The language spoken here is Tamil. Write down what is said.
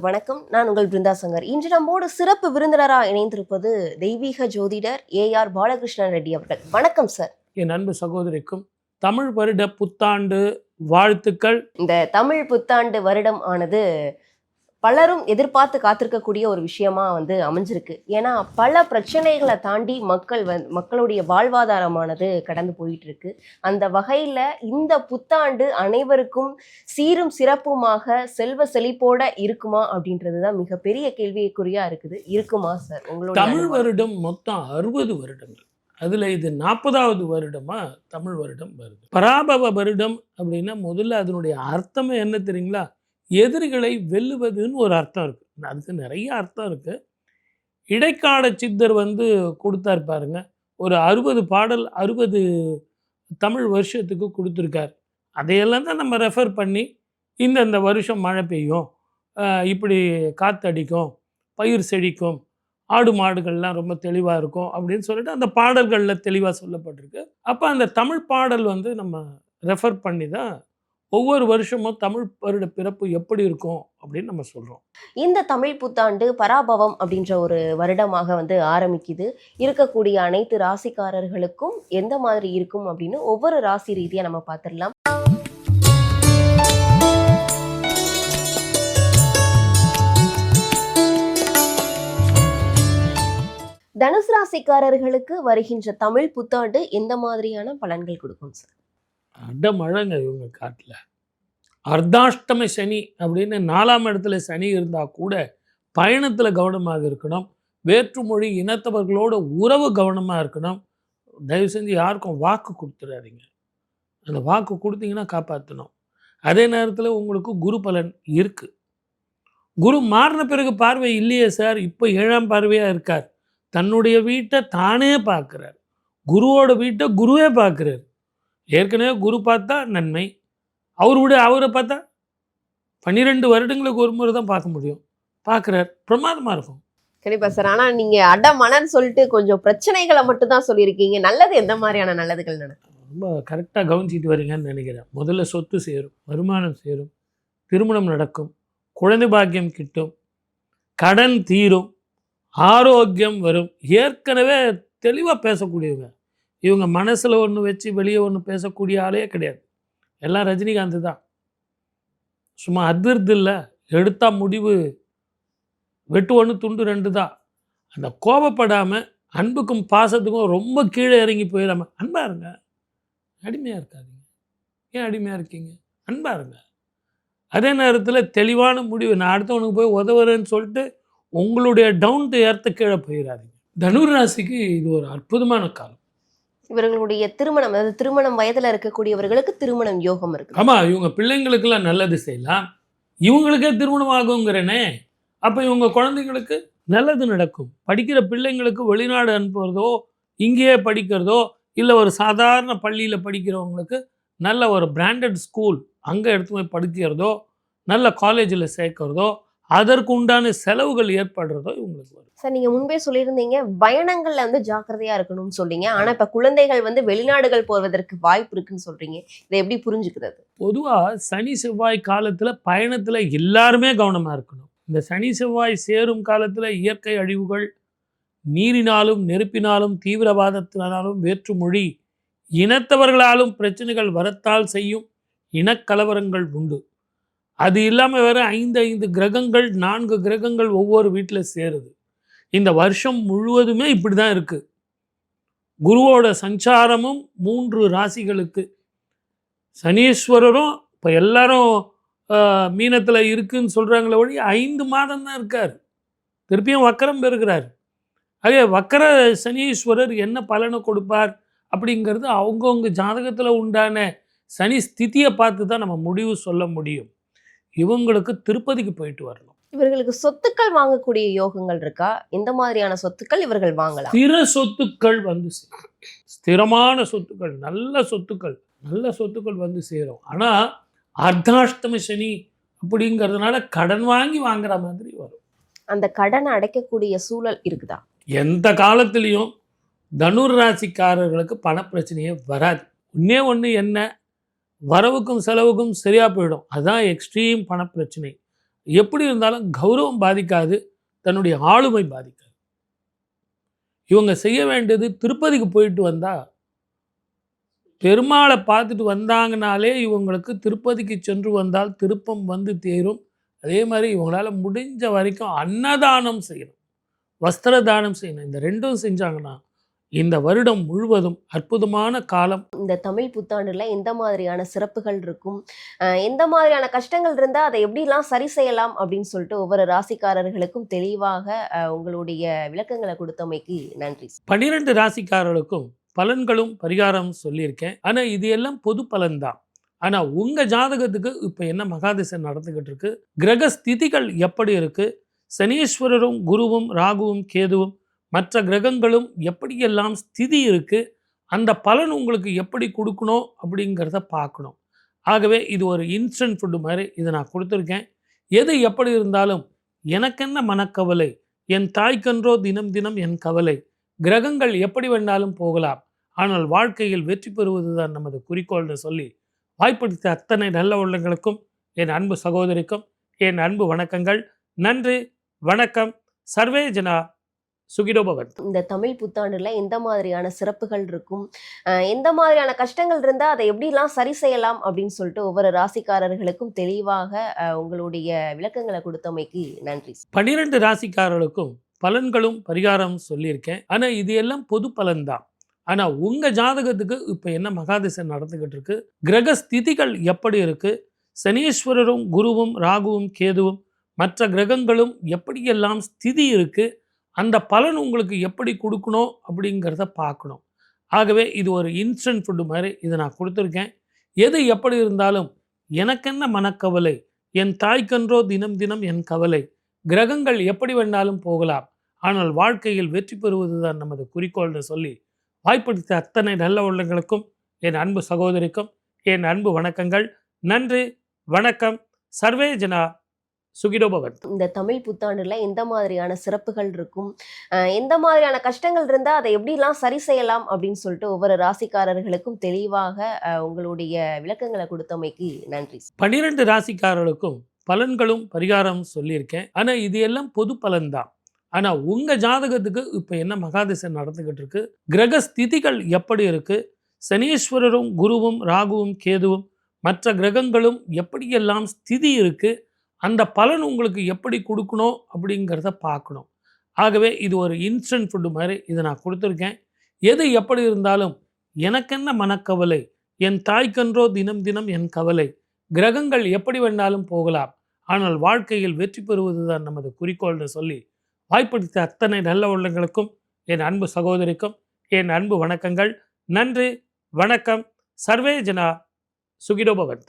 வணக்கம். நான் உங்கள் பிருந்தா சங்கர். இன்று நம்மோடு சிறப்பு விருந்தினராக இணைந்திருப்பது தெய்வீக ஜோதிடர் ஏஆர் பாலகிருஷ்ணன் ரெட்டி அவர்கள். வணக்கம் சார். என் அன்பு சகோதரிக்கும் தமிழ் வருட புத்தாண்டு வாழ்த்துக்கள். இந்த தமிழ் புத்தாண்டு வருடம் ஆனது பலரும் எதிர்பார்த்து காத்திருக்கக்கூடிய ஒரு விஷயமா அமைஞ்சிருக்கு. ஏன்னா பல பிரச்சனைகளை தாண்டி மக்களுடைய வாழ்வாதாரமானது கடந்து போயிட்டு இருக்கு. அந்த வகையில இந்த புத்தாண்டு அனைவருக்கும் சீரும் சிறப்புமாக செல்வ செழிப்போட இருக்குமா அப்படின்றதுதான் மிகப்பெரிய கேள்விக்குறியா இருக்குது. இருக்குமா சார்? உங்களோட தமிழ் வருடம் மொத்தம் 60 வருடங்கள். அதுல இது 40வது வருடமா தமிழ் வருடம் வருது. பராபவ வருடம் அப்படின்னா முதல்ல அதனுடைய அர்த்தமே என்ன தெரியுங்களா? எதிரிகளை வெல்லுவதுன்னு ஒரு அர்த்தம் இருக்குது. அதுக்கு நிறைய அர்த்தம் இருக்குது. இடைக்கால சித்தர் கொடுத்தார் பாருங்க, ஒரு 60 பாடல் 60 தமிழ் வருஷத்துக்கு கொடுத்துருக்கார். அதையெல்லாம் தான் நம்ம ரெஃபர் பண்ணி இந்த வருஷம் மழை பெய்யும், இப்படி காற்றடிக்கும், பயிர் செழிக்கும், ஆடு மாடுகள்லாம் ரொம்ப தெளிவாக இருக்கும் அப்படின்னு சொல்லிட்டு அந்த பாடல்களில் தெளிவாக சொல்லப்பட்டிருக்கு. அப்போ அந்த தமிழ் பாடல் நம்ம ரெஃபர் பண்ணி தான் ஒவ்வொரு வருஷமும் தமிழ் வருட பிறப்பு எப்படி இருக்கும் அப்படின்னு நம்ம சொல்றோம். இந்த தமிழ் புத்தாண்டு பராபவம் அப்படின்ற ஒரு வருடமாக ஆரம்பிக்குது. இருக்கக்கூடிய அனைத்து ராசிக்காரர்களுக்கும் எந்த மாதிரி இருக்கும் அப்படின்னு ஒவ்வொரு ராசி ரீதியா நம்ம பார்த்துடலாம். தனுசு ராசிக்காரர்களுக்கு வருகின்ற தமிழ் புத்தாண்டு எந்த மாதிரியான பலன்கள் கொடுக்கும் சார்? அடமழைங்க இவங்க காட்டில். அர்த்தாஷ்டம சனி அப்படின்னு 4ஆம் இடத்துல சனி இருந்தால் கூட பயணத்தில் கவனமாக இருக்கணும். வேற்றுமொழி இனத்தவர்களோட உறவு கவனமாக இருக்கணும். தயவு செஞ்சு யாருக்கும் வாக்கு கொடுத்துடாதீங்க. அந்த வாக்கு கொடுத்தீங்கன்னா காப்பாற்றணும். அதே நேரத்தில் உங்களுக்கு குரு பலன் இருக்குது. குரு மாறின பிறகு பார்வை இல்லையே சார், இப்போ 7ஆம் பார்வையாக இருக்கார். தன்னுடைய வீட்டை தானே பார்க்குறார். குருவோட வீட்டை குருவே பார்க்குறார். ஏற்கனவே குரு பார்த்தா நன்மை, அவரை பார்த்தா 12 வருடங்களுக்கு ஒரு முறை தான் பார்க்க முடியும். பார்க்குறார், பிரமாதமாக இருக்கும். கண்டிப்பாக சார். ஆனால் நீங்கள் அடமனன்னு சொல்லிட்டு கொஞ்சம் பிரச்சனைகளை மட்டும் தான் சொல்லியிருக்கீங்க. நல்லது எந்த மாதிரியான நல்லதுகள் நடக்கும்? ரொம்ப கரெக்டாக கவனிச்சிட்டு வரீங்கன்னு நினைக்கிறேன். முதல்ல சொத்து சேரும், வருமானம் சேரும், திருமணம் நடக்கும், குழந்தை பாக்கியம் கிட்டும், கடன் தீரும், ஆரோக்கியம் வரும். ஏற்கனவே தெளிவாக பேசக்கூடியவங்க இவங்க. மனசில் ஒன்று வச்சு வெளியே ஒன்று பேசக்கூடிய ஆளே கிடையாது. எல்லாம் ரஜினிகாந்த் தான். சும்மா அதிர்து இல்லை, எடுத்தால் முடிவு வெட்டு 1 துண்டு 2 தான். அந்த கோபப்படாமல் அன்புக்கும் பாசத்துக்கும் ரொம்ப கீழே இறங்கி போயிடாமல் அன்பாக இருங்க. அடிமையாக இருக்காதீங்க. ஏன் அடிமையாக இருக்கீங்க? அன்பாக இருங்க. அதே நேரத்தில் தெளிவான முடிவு. நான் அடுத்தவனுக்கு போய் உதவுறேன்னு சொல்லிட்டு உங்களுடைய டவுன் டு எர்த்து கீழே போயிடாதீங்க. தனுர் ராசிக்கு இது ஒரு அற்புதமான காலம். இவர்களுடைய திருமணம், அதாவது திருமணம் வயதில் இருக்கக்கூடியவர்களுக்கு திருமணம் யோகம் இருக்கு. ஆமாம், இவங்க பிள்ளைங்களுக்கெல்லாம் நல்லது செய்யலாம். இவங்களுக்கே திருமணம் ஆகுங்கிறனே. அப்போ இவங்க குழந்தைங்களுக்கு நல்லது நடக்கும். படிக்கிற பிள்ளைங்களுக்கு வெளிநாடு அனுப்புறதோ, இங்கேயே படிக்கிறதோ, இல்லை ஒரு சாதாரண பள்ளியில் படிக்கிறவங்களுக்கு நல்ல ஒரு பிராண்டட் ஸ்கூல் அங்கே எடுத்து போய் படிக்கிறதோ, நல்ல காலேஜில் சேர்க்கிறதோ, அதற்கு உண்டான செலவுகள் ஏற்படுறதோ இவங்களுக்கு வரும். சார், நீங்கள் முன்பே சொல்லியிருந்தீங்க பயணங்களில் ஜாக்கிரதையாக இருக்கணும்னு சொல்றீங்க. ஆனால் இப்போ குழந்தைகள் வெளிநாடுகள் போவதற்கு வாய்ப்பு இருக்குன்னு சொல்றீங்க. இதை எப்படி புரிஞ்சுக்கிறது? பொதுவாக சனி செவ்வாய் காலத்தில் பயணத்தில் எல்லாருமே கவனமாக இருக்கணும். இந்த சனி செவ்வாய் சேரும் காலத்தில் இயற்கை அழிவுகள், நீரினாலும் நெருப்பினாலும் தீவிரவாதத்தினாலும் வேற்றுமொழி இனத்தவர்களாலும் பிரச்சனைகள் வரத்தால் செய்யும் இனக்கலவரங்கள் உண்டு. அது இல்லாமல் வேறு 5 கிரகங்கள் 4 கிரகங்கள் ஒவ்வொரு வீட்டில் சேருது. இந்த வருஷம் முழுவதுமே இப்படி தான் இருக்குது. குருவோட சஞ்சாரமும் 3 ராசிகளுக்கு. சனீஸ்வரரும் இப்போ எல்லாரும் மீனத்தில் இருக்குன்னு சொல்கிறாங்களே ஒழி 5 மாதம் தான் இருக்கார். திருப்பியும் வக்கரம் பெறுகிறார். ஆகவே வக்கர சனீஸ்வரர் என்ன பலனை கொடுப்பார் அப்படிங்கிறது அவங்கவுங்க ஜாதகத்தில் உண்டான சனி ஸ்திதியை பார்த்து தான் நம்ம முடிவு சொல்ல முடியும். இவங்களுக்கு திருப்பதிக்கு போயிட்டு வரணும். இவர்களுக்கு சொத்துக்கள் வாங்கக்கூடிய யோகங்கள் இருக்கா? எந்த மாதிரியான சொத்துக்கள் இவர்கள் வாங்கலாம்? ஸ்திர சொத்துக்கள் ஸ்திரமான சொத்துக்கள், நல்ல சொத்துக்கள் சேரும். ஆனால் அர்த்தாஷ்டம சனி அப்படிங்கிறதுனால கடன் வாங்கி வாங்குற மாதிரி வரும். அந்த கடனை அடைக்கக்கூடிய சூழல் இருக்குதா? எந்த காலத்திலையும் தனுர் ராசிக்காரர்களுக்கு பண பிரச்சனையே வராது. ஒன்று என்ன, வரவுக்கும் செலவுக்கும் சரியாக போயிடும். அதுதான் எக்ஸ்ட்ரீம் பணப்பிரச்சனை. எப்படி இருந்தாலும் கௌரவம் பாதிக்காது, தன்னுடைய ஆளுமை பாதிக்காது. இவங்க செய்ய வேண்டியது திருப்பதிக்கு போயிட்டு வந்தா, பெருமாளை பார்த்துட்டு வந்தாங்கனாலே இவங்களுக்கு திருப்பதிக்கு சென்று வந்தால் திருப்பம் வந்து தேரும். அதே மாதிரி இவங்களால முடிஞ்ச வரைக்கும் அன்னதானம் செய்யணும், வஸ்திர தானம் செய்யணும். இந்த 2ம் செஞ்சாங்கன்னா இந்த வருடம் முழுவதும் அற்புதமான காலம். இந்த தமிழ் புத்தாண்டுல எந்த மாதிரியான சிறப்புகள் இருக்கும், எந்த மாதிரியான கஷ்டங்கள் இருந்தா அதை எப்படிலாம் சரி செய்யலாம் அப்படின்னு சொல்லிட்டு ஒவ்வொரு ராசிக்காரர்களுக்கும் தெளிவாக உங்களுடைய விளக்கங்களை கொடுத்தமைக்கு நன்றி. 12 ராசிக்காரர்களுக்கும் பலன்களும் பரிகாரம் சொல்லியிருக்கேன். ஆனா இது எல்லாம் பொது பலன் தான். ஆனா உங்க ஜாதகத்துக்கு இப்ப என்ன மகாதிசை நடந்துகிட்டு இருக்கு, கிரக ஸ்திதிகள் எப்படி இருக்கு, சனீஸ்வரரும் குருவும் ராகுவும் கேதுவும் மற்ற கிரகங்களும் எப்படியெல்லாம் ஸ்திதி இருக்கு, அந்த பலன் உங்களுக்கு எப்படி கொடுக்கணும் அப்படிங்கிறத பார்க்கணும். ஆகவே இது ஒரு இன்ஸ்டன்ட் ஃபுட்டு மாதிரி இதை நான் கொடுத்துருக்கேன். எது எப்படி இருந்தாலும் எனக்கென்ன மனக்கவலை, என் தாய்க்கன்றோ தினம் தினம் என் கவலை, கிரகங்கள் எப்படி வேண்டாலும் போகலாம், ஆனால் வாழ்க்கையில் வெற்றி பெறுவது தான் நமது குறிக்கோள்னு சொல்லி வாய்ப்படுத்த அத்தனை நல்ல உள்ளங்களுக்கும் என் அன்பு சகோதரிக்கும் என் அன்பு வணக்கங்கள். நன்றி, வணக்கம். சர்வே ஜனா சுகினோ பவந்து. இந்த தமிழ் புத்தாண்டுல எந்த மாதிரியான சிறப்புகள் இருக்கும், எந்த மாதிரியான கஷ்டங்கள் இருந்தா அதை எப்படிலாம் சரி செய்யலாம் அப்படின்னு சொல்லிட்டு ஒவ்வொரு ராசிக்காரர்களுக்கும் தெளிவாக உங்களுடைய விளக்கங்களை கொடுத்தமைக்கு நன்றி. 12 ராசிக்காரர்களுக்கும் பலன்களும் பரிகாரம் சொல்லியிருக்கேன். ஆனா இது எல்லாம் பொது பலன் தான். ஆனா உங்க ஜாதகத்துக்கு இப்ப என்ன மகாதிசை நடந்துகிட்டு இருக்கு, கிரக ஸ்திதிகள் எப்படி இருக்கு, சனீஸ்வரரும் குருவும் ராகுவும் கேதுவும் மற்ற கிரகங்களும் எப்படியெல்லாம் ஸ்திதி இருக்கு, அந்த பலன் உங்களுக்கு எப்படி கொடுக்கணும் அப்படிங்கிறத பார்க்கணும். ஆகவே இது ஒரு இன்ஸ்டன்ட் ஃபுட்டு மாதிரி இதை நான் கொடுத்துருக்கேன். எது எப்படி இருந்தாலும் எனக்கென்ன மனக்கவலை, என் தாய்க்கன்றோ தினம் தினம் என் கவலை, கிரகங்கள் எப்படி வேண்டாலும் போகலாம், ஆனால் வாழ்க்கையில் வெற்றி பெறுவது தான் நமது குறிக்கோள்னு சொல்லி வாய்ப்படுத்த அத்தனை நல்ல உள்ளங்களுக்கும் என் அன்பு சகோதரிக்கும் என் அன்பு வணக்கங்கள். நன்றி, வணக்கம். சர்வே ஜனா சுகினோ பவந்து. இந்த தமிழ் புத்தாண்டுல எந்த மாதிரியான சிறப்புகள் இருக்கும், எந்த மாதிரியான கஷ்டங்கள் இருந்தா அதை எப்படிலாம் சரி செய்யலாம் அப்படின்னு சொல்லிட்டு ஒவ்வொரு ராசிக்காரர்களுக்கும் தெளிவாக உங்களுடைய விளக்கங்களை கொடுத்தமைக்கு நன்றி. 12 ராசிக்காரர்களுக்கும் பலன்களும் பரிகாரம் சொல்லியிருக்கேன். ஆனா இது எல்லாம் பொது பலன் தான். ஆனா உங்க ஜாதகத்துக்கு இப்ப என்ன மகாதிசை நடந்துகிட்டு இருக்கு, கிரக ஸ்திதிகள் எப்படி இருக்கு, சனீஸ்வரரும் குருவும் ராகுவும் கேதுவும் மற்ற கிரகங்களும் எப்படியெல்லாம் ஸ்திதி இருக்கு, அந்த பலன் உங்களுக்கு எப்படி கொடுக்கணும் அப்படிங்கிறத பார்க்கணும். ஆகவே இது ஒரு இன்ஸ்டன்ட் ஃபுட்டு மாதிரி இதை நான் கொடுத்துருக்கேன். எது எப்படி இருந்தாலும் எனக்கென்ன மனக்கவலை, என் தாய்க்கன்றோ தினம் தினம் என் கவலை, கிரகங்கள் எப்படி வேண்டாலும் போகலாம், ஆனால் வாழ்க்கையில் வெற்றி பெறுவது தான் நமது குறிக்கோள்னு சொல்லி வாய்ப்படுத்த அத்தனை நல்ல உள்ளங்களுக்கும் என் அன்பு சகோதரிக்கும் என் அன்பு வணக்கங்கள். நன்றி, வணக்கம். சர்வே ஜனா சுகினோ பவந்து.